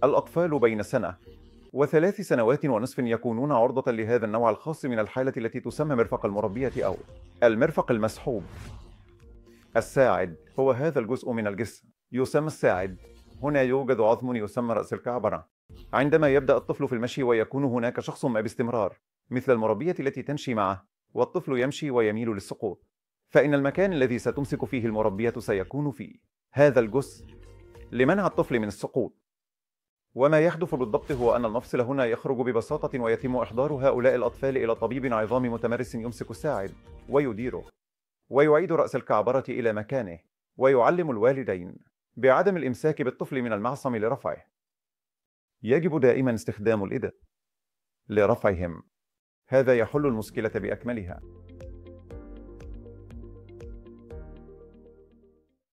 الأطفال بين سنة وثلاث سنوات ونصف يكونون عرضة لهذا النوع الخاص من الحالة التي تسمى مرفق المربية أو المرفق المسحوب. الساعد هو هذا الجزء من الجسم يسمى الساعد. هنا يوجد عظم يسمى رأس الكعبرة. عندما يبدأ الطفل في المشي ويكون هناك شخص ما باستمرار مثل المربية التي تمشي معه، والطفل يمشي ويميل للسقوط، فإن المكان الذي ستمسك فيه المربية سيكون فيه هذا الجزء لمنع الطفل من السقوط. وما يحدث بالضبط هو أن المفصل هنا يخرج ببساطة، ويتم إحضار هؤلاء الأطفال إلى طبيب عظام متمرس يمسك الساعد ويديره، ويعيد رأس الكعبرة إلى مكانه، ويعلم الوالدين بعدم الإمساك بالطفل من المعصم لرفعه. يجب دائما استخدام الإدة لرفعهم. هذا يحل المشكلة بأكملها.